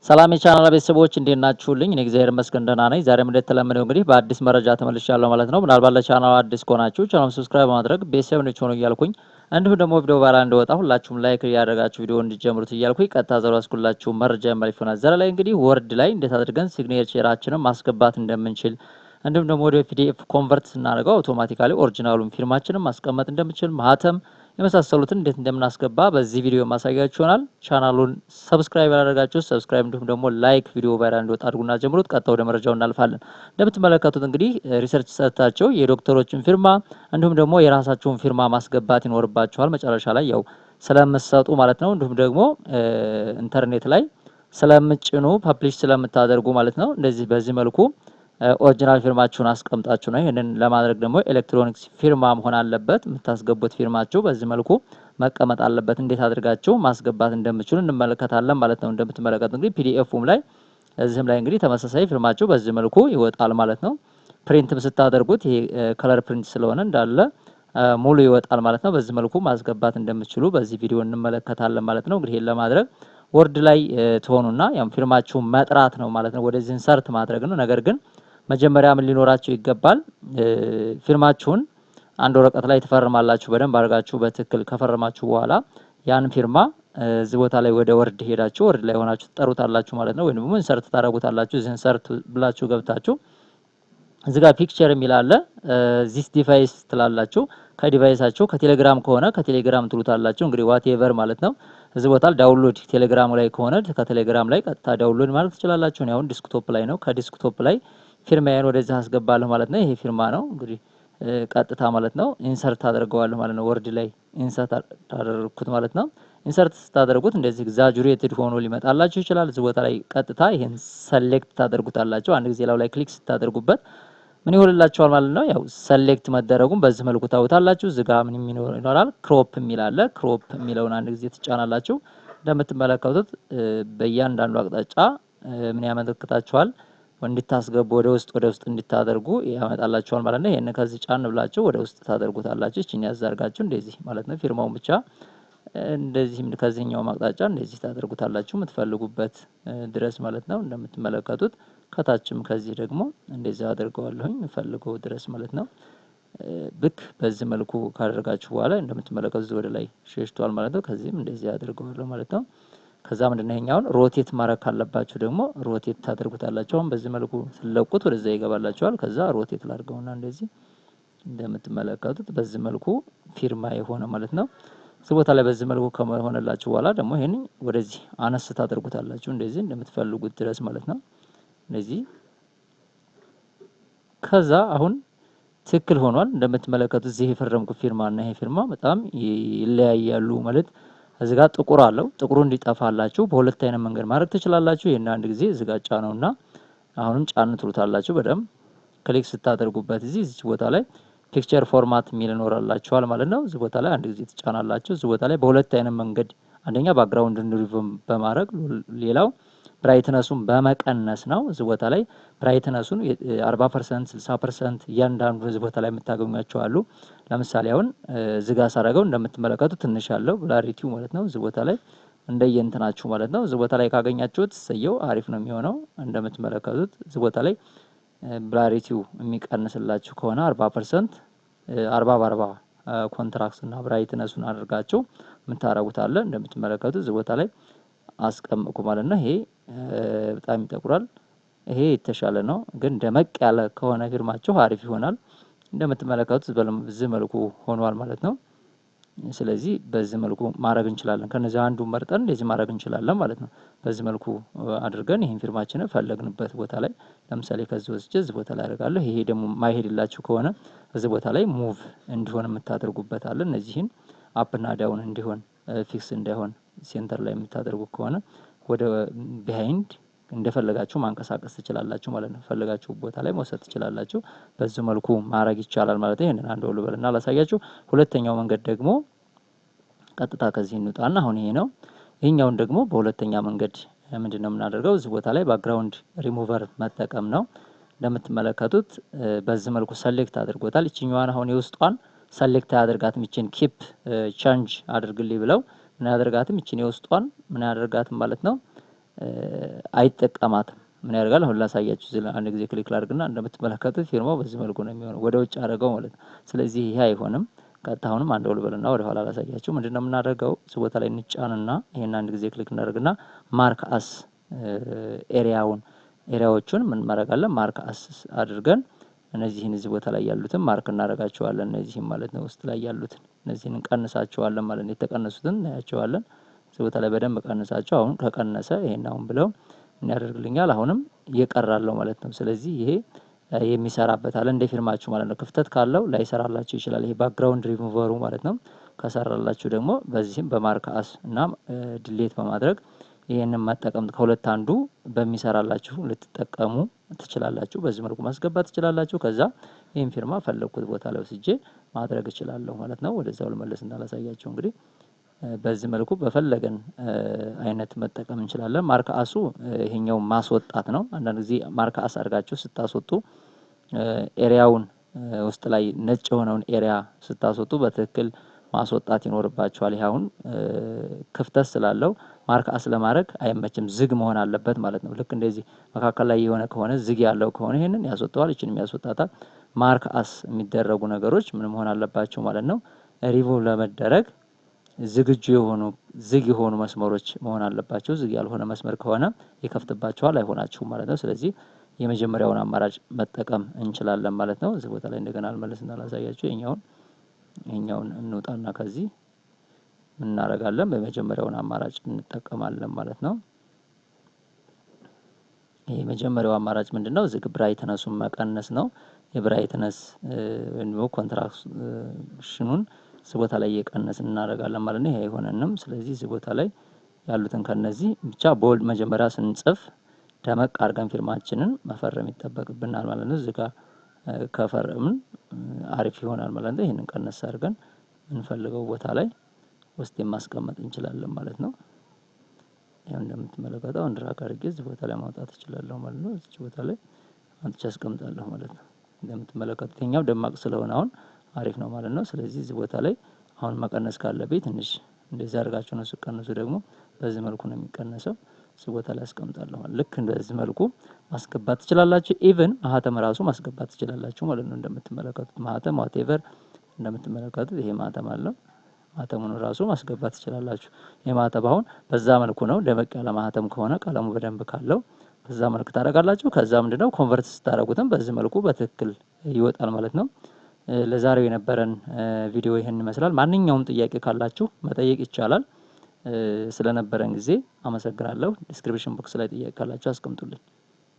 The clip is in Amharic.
ሰላም የቻናል ቤተሰቦች እንዴት ናችሁልኝ? እኔ እግዚአብሔር ይመስገን ደህና ነኝ። ዛሬም እንደተለመደው እንግዲህ በአዲስ መረጃ ተመልሻለሁ ማለት ነው። ምናልባት ለቻናሉ አዲስ ከሆናችሁ ቻናሉን ሰብስክራይብ በማድረግ ቤተሰብ እንድትሆኑ እያልኩኝ እንዲሁም ደግሞ ቪዲዮ ቫይራል እንዲወጣ ሁላችሁም ላይክ እያደረጋችሁ ቪዲዮ እንዲጀምሩት እያልኩኝ ቀጥታ ዘሮ ያስኩላችሁ መረጃ የማልፍ ይሆናል። ዛሬ ላይ እንግዲህ ወርድ ላይ እንዴት አድርገን ሲግኔቸራችንን ማስገባት እንደምንችል እንዲሁም ደግሞ ወደ ፒዲኤፍ ኮንቨርት ስናደርገው አውቶማቲካሊ ኦሪጂናሉን ፊርማችንን ማስቀመጥ እንደምንችል ማህተም የመሳሰሉትን እንዴት እንደምናስገባ በዚህ ቪዲዮ ማሳያችሁ ይሆናል። ቻናሉን ሰብስክራይብ ያደረጋችሁ ሰብስክራይብ እንዲሁም ደግሞ ላይክ ቪዲዮ ቫይራል እንዲወጣ አድርጉና ጀምሩት። ቀጥታ ወደ መረጃው እናልፋለን። እንደምትመለከቱት እንግዲህ ሪሰርች ሰጥታቸው የዶክተሮችን ፊርማ እንዲሁም ደግሞ የራሳቸውን ፊርማ ማስገባት ይኖርባቸዋል መጨረሻ ላይ ያው ስለምትሰጡ ማለት ነው። እንዲሁም ደግሞ ኢንተርኔት ላይ ስለምትጭኑ ፐብሊሽ ስለምታደርጉ ማለት ነው። እንደዚህ በዚህ መልኩ ኦሪጂናል ፊርማችሁን አስቀምጣችሁ ነው። ይሄንን ለማድረግ ደግሞ ኤሌክትሮኒክስ ፊርማ መሆን አለበት። የምታስገቡት ፊርማችሁ በዚህ መልኩ መቀመጥ አለበት። እንዴት አድርጋችሁ ማስገባት እንደምትችሉ እንመለከታለን ማለት ነው። እንደምትመለከቱት እንግዲህ ፒዲኤፉም ላይ እዚህም ላይ እንግዲህ ተመሳሳይ ፊርማችሁ በዚህ መልኩ ይወጣል ማለት ነው። ፕሪንትም ስታደርጉት ይሄ ከለር ፕሪንት ስለሆነ እንዳለ ሙሉ ይወጣል ማለት ነው። በዚህ መልኩ ማስገባት እንደምትችሉ በዚህ ቪዲዮ እንመለከታለን ማለት ነው። እንግዲህ ይሄን ለማድረግ ወርድ ላይ ትሆኑና ያው ፊርማችሁን መጥራት ነው ማለት ነው። ወደዚህ ኢንሰርት ማድረግ ነው። ነገር ግን መጀመሪያ ምን ሊኖራችሁ ይገባል? ፊርማችሁን አንድ ወረቀት ላይ ትፈርማላችሁ። በደንብ አድርጋችሁ በትክክል ከፈረማችሁ በኋላ ያን ፊርማ እዚህ ቦታ ላይ ወደ ወርድ ሄዳችሁ ወርድ ላይ ሆናችሁ ትጠሩታላችሁ ማለት ነው። ወይም ደግሞ ኢንሰርት ታደርጉታላችሁ። እዚህ ኢንሰርት ብላችሁ ገብታችሁ እዚህ ጋር ፒክቸር የሚል አለ። ዚስ ዲቫይስ ትላላችሁ። ከዲቫይሳችሁ ከቴሌግራም ከሆነ ከቴሌግራም ትሉታላችሁ። እንግዲህ ዋትኤቨር ማለት ነው። እዚህ ቦታ ዳውንሎድ ቴሌግራም ላይ ከሆነ ከቴሌግራም ላይ ቀጥታ ዳውንሎድ ማለት ትችላላችሁ። እኔ አሁን ዲስክቶፕ ላይ ነው። ከዲስክቶፕ ላይ ፊርማዬን ወደዚህ አስገባለሁ ማለት ነው። ይሄ ፊርማ ነው እንግዲህ ቀጥታ ማለት ነው ኢንሰርት አድርገዋለሁ ማለት ነው። ወርድ ላይ ኢንሰርት አደረኩት ማለት ነው። ኢንሰርት ስታደርጉት እንደዚህ ኤግዛጁሬትድ ሆኖ ሊመጣላችሁ ይችላል። እዚህ ቦታ ላይ ቀጥታ ይሄን ሰሌክት ታደርጉታላችሁ። አንድ ጊዜ ላይ ክሊክ ስታደርጉበት ምን ይሆንላችኋል ማለት ነው። ያው ሰሌክት መደረጉን በዚህ መልኩ ታውታላችሁ። እዚህ ጋር ምን ይኖራል? ክሮፕ የሚል አለ። ክሮፕ የሚለውን አንድ ጊዜ ትጫናላችሁ። እንደምትመለከቱት በእያንዳንዱ አቅጣጫ ምን ያመለክታችኋል? እንድታስገቡ ወደ ውስጥ እንድታደርጉ ያመጣላችኋል ማለት ነው። ይሄን ከዚህ ጫን ብላችሁ ወደ ውስጥ ታደርጉታላችሁ። እቺን ያዛርጋችሁ እንደዚህ ማለት ነው። ፊርማውን ብቻ እንደዚህም ከዚህኛው አቅጣጫ እንደዚህ ታደርጉታላችሁ የምትፈልጉበት ድረስ ማለት ነው። እንደምትመለከቱት ከታችም ከዚህ ደግሞ እንደዚህ አድርገዋለሁኝ የምፈልገው ድረስ ማለት ነው። ልክ በዚህ መልኩ ካደረጋችሁ በኋላ እንደምትመለከቱት ወደ ላይ ሸሽቷል ማለት ነው። ከዚህም እንደዚህ አድርገዋለሁ ማለት ነው። ከዛ ምንድነው ይሄኛውን ሮቴት ማድረግ ካለባችሁ ደግሞ ሮቴት ታደርጉታላችሁ። አሁን በዚህ መልኩ ስለቁት ወደዛ ይገባላችኋል። ከዛ ሮቴት ላድርገውና እንደዚህ እንደምትመለከቱት በዚህ መልኩ ፊርማ የሆነ ማለት ነው። እዚህ ቦታ ላይ በዚህ መልኩ ከሆነላችሁ በኋላ ደግሞ ይሄን ወደዚህ አነስ ታደርጉታላችሁ እንደዚህ እንደምትፈልጉት ድረስ ማለት ነው። እንደዚህ ከዛ አሁን ትክክል ሆኗል። እንደምትመለከቱት እዚህ የፈረምኩት ፊርማ እና ይሄ ፊርማ በጣም ይለያያሉ ማለት እዚህ ጋር ጥቁር አለው። ጥቁሩ እንዲጠፋላችሁ በሁለት አይነት መንገድ ማድረግ ትችላላችሁ። ይሄን አንድ ጊዜ እዚህ ጋር ጫነውና አሁንም ጫን ትሉታላችሁ። በደንብ ክሊክ ስታደርጉበት እዚህ ቦታ ላይ ፒክቸር ፎርማት የሚል ይኖራላችኋል ማለት ነው። እዚህ ቦታ ላይ አንድ ጊዜ ትጫናላችሁ። እዚህ ቦታ ላይ በሁለት አይነት መንገድ አንደኛ ባክግራውንድ ሪሙቭ በማድረግ ሌላው ብራይትነሱን በመቀነስ ነው። እዚህ ቦታ ላይ ብራይትነሱን 40% 60% እያንዳንዱ እዚህ ቦታ ላይ የምታገኟቸው አሉ። ለምሳሌ አሁን እዚህ ጋር ሳረገው እንደምትመለከቱት ትንሽ ያለው ብላሪቲው ማለት ነው። እዚህ ቦታ ላይ እንደየንትናችሁ ማለት ነው። እዚህ ቦታ ላይ ካገኛችሁት ሰየው አሪፍ ነው የሚሆነው። እንደምትመለከቱት እዚህ ቦታ ላይ ብላሪቲው የሚቀንስላችሁ ከሆነ 40% 40 በ40 ኮንትራክት እና ብራይትነሱን አድርጋችሁ የምታረጉት አለ። እንደምትመለከቱት እዚህ ቦታ ላይ አስቀምቁ ማለት ነው። ይሄ በጣም ይጠቁራል። ይሄ የተሻለ ነው፣ ግን ደመቅ ያለ ከሆነ ፊርማችሁ አሪፍ ይሆናል። እንደምትመለከቱት በዚህ መልኩ ሆኗል ማለት ነው። ስለዚህ በዚህ መልኩ ማድረግ እንችላለን። ከነዚህ አንዱ መርጠን እንደዚህ ማድረግ እንችላለን ማለት ነው። በዚህ መልኩ አድርገን ይሄን ፊርማችንን ፈለግንበት ቦታ ላይ ለምሳሌ ከዚህ ወስጄ እዚህ ቦታ ላይ አደርጋለሁ። ይሄ ደግሞ ማይሄድላችሁ ከሆነ እዚህ ቦታ ላይ ሙቭ እንዲሆን የምታደርጉበት አለ። እነዚህን አፕ እና ዳውን እንዲሆን ፊክስ እንዳይሆን ሴንተር ላይ የምታደርጉ ከሆነ ወደ ቢሃይንድ እንደፈለጋችሁ ማንቀሳቀስ ትችላላችሁ ማለት ነው። ፈለጋችሁ ቦታ ላይ መውሰድ ትችላላችሁ። በዚህ መልኩ ማድረግ ይቻላል ማለት ነው። ይሄንን አንድ ወልበልና ላሳያችሁ። ሁለተኛው መንገድ ደግሞ ቀጥታ ከዚህ እንውጣና አሁን ይሄ ነው። ይሄኛውን ደግሞ በሁለተኛ መንገድ ምንድነው የምናደርገው? እዚህ ቦታ ላይ ባክግራውንድ ሪሙቨር መጠቀም ነው። እንደምትመለከቱት በዚህ መልኩ ሰሌክት አድርጎታል። እቺኛዋን አሁን የውስጧን ሰሌክት ያደርጋትም እቺን ኪፕ ቼንጅ አድርግልኝ ብለው ምን ያደርጋትም እቺን የውስጧን ምን ያደርጋትም ማለት ነው አይጠቀማትም። ምን ያደርጋል? አሁን ላሳያችሁ እዚህ አንድ ጊዜ ክሊክ ላድርግና እንደምትመለከቱት ፊርማው በዚህ መልኩ ነው የሚሆነው፣ ወደ ውጭ አደረገው ማለት ነው። ስለዚህ ይሄ አይሆንም። ቀጥታ አሁንም አንድ ልበልና ወደ ኋላ ላሳያችሁ። ምንድነው የምናደርገው? እዚህ ቦታ ላይ እንጫንና ይሄን አንድ ጊዜ ክሊክ እናደርግና ማርክ አስ ኤሪያዎቹን ምን ማድረጋለን? ማርክ አስ አድርገን እነዚህን እዚህ ቦታ ላይ ያሉትን ማርክ እናደርጋቸዋለን። እነዚህም ማለት ነው ውስጥ ላይ ያሉትን እነዚህን እንቀንሳቸዋለን ማለት ነው። የተቀነሱትን እናያቸዋለን። እዚህ ቦታ ላይ በደንብ ቀንሳቸው። አሁን ከቀነሰ ይሄን አሁን ብለው ምን ያደርግልኛል? አሁንም እየቀራለው ማለት ነው። ስለዚህ ይሄ የሚሰራበት አለ እንደ ፊርማችሁ ማለት ነው። ክፍተት ካለው ላይሰራላችሁ ይችላል። ይሄ ባክግራውንድ ሪሙቨሩ ማለት ነው። ከሰራላችሁ ደግሞ በዚህም በማርክ አስ እና ዲሌት በማድረግ ይሄንን መጠቀም ከሁለት አንዱ በሚሰራላችሁ ልትጠቀሙ ትችላላችሁ። በዚህ መልኩ ማስገባት ትችላላችሁ። ከዛ ይሄን ፊርማ ፈለኩት ቦታ ላይ ወስጄ ማድረግ እችላለሁ ማለት ነው። ወደዛው ልመለስ እንዳላሳያችሁ እንግዲህ በዚህ መልኩ በፈለገን አይነት መጠቀም እንችላለን። ማርክ አሱ ይሄኛው ማስወጣት ነው። አንዳንድ ጊዜ ማርክ አስ አድርጋችሁ ስታስወጡ ኤሪያውን ውስጥ ላይ ነጭ የሆነውን ኤሪያ ስታስወጡ በትክክል ማስወጣት ይኖርባችኋል። ይሄ አሁን ክፍተት ስላለው ማርክ አስ ለማድረግ አይመችም፣ ዝግ መሆን አለበት ማለት ነው። ልክ እንደዚህ መካከል ላይ የሆነ ከሆነ ዝግ ያለው ከሆነ ይሄንን ያስወጣዋል፣ እቺንም ያስወጣታል። ማርክ አስ የሚደረጉ ነገሮች ምን መሆን አለባቸው ማለት ነው? ሪሙቭ ለመደረግ ዝግጁ የሆኑ ዝግ የሆኑ መስመሮች መሆን አለባቸው። ዝግ ያልሆነ መስመር ከሆነ ይከፍትባቸዋል፣ አይሆናችሁም ማለት ነው። ስለዚህ የመጀመሪያውን አማራጭ መጠቀም እንችላለን ማለት ነው። እዚህ ቦታ ላይ እንደገና አልመለስና ላሳያችሁ። ይሄኛውን እንውጣና ከዚህ ምን እናደርጋለን? በመጀመሪያውን አማራጭ እንጠቀማለን ማለት ነው። ይሄ የመጀመሪያው አማራጭ ምንድነው? ዝግ ብራይትነሱን መቀነስ ነው። የብራይትነስ ወይም ደግሞ ኮንትራክሽኑን እዚህ ቦታ ላይ እየቀነስን እናደርጋለን ማለት ነው። ይሄ አይሆነንም። ስለዚህ እዚህ ቦታ ላይ ያሉትን ከነዚህ ብቻ ቦልድ መጀመሪያ ስንጽፍ ደመቅ አድርገን ፊርማችንን መፈረም ይጠበቅብናል ማለት ነው። እዚህ ጋር ከፈረምን አሪፍ ይሆናል ማለት ነው። ይሄንን ቀነስ አድርገን እንፈልገው ቦታ ላይ ውስጥ ማስቀመጥ እንችላለን ማለት ነው። ያው እንደምትመለከተው ድራግ አድርጌ እዚህ ቦታ ላይ ማውጣት እችላለሁ ማለት ነው። እዚህ ቦታ ላይ አንጥቼ አስቀምጣለሁ ማለት ነው። እንደምትመለከቱት ይሄኛው ደማቅ ስለሆነ አሁን አሪፍ ነው ማለት ነው። ስለዚህ እዚህ ቦታ ላይ አሁን መቀነስ ካለብኝ ትንሽ እንደዚህ አድርጋችሁ ነው ስቀነሱ ደግሞ በዚህ መልኩ ነው የሚቀነሰው። እዚህ ቦታ ላይ አስቀምጣለሁ ማለት ልክ እንደዚህ መልኩ ማስገባት ትችላላችሁ። ኢቭን ማህተም ራሱ ማስገባት ትችላላችሁ ማለት ነው። እንደምትመለከቱት ማህተም ዋቴቨር እንደምትመለከቱት ይሄ ማህተም አለው። ማህተሙን ራሱ ማስገባት ትችላላችሁ። የማህተም አሁን በዛ መልኩ ነው። ደመቅ ያለ ማህተም ከሆነ ቀለሙ በደንብ ካለው በዛ መልኩ ታደርጋላችሁ። ከዛ ምንድነው ኮንቨርት ስታደርጉትም በዚህ መልኩ በትክክል ይወጣል ማለት ነው። ለዛሬው የነበረን ቪዲዮ ይሄን ይመስላል። ማንኛውም ጥያቄ ካላችሁ መጠየቅ ይቻላል። ስለነበረን ጊዜ አመሰግናለሁ። ዲስክሪፕሽን ቦክስ ላይ ጥያቄ ካላችሁ አስቀምጡልኝ።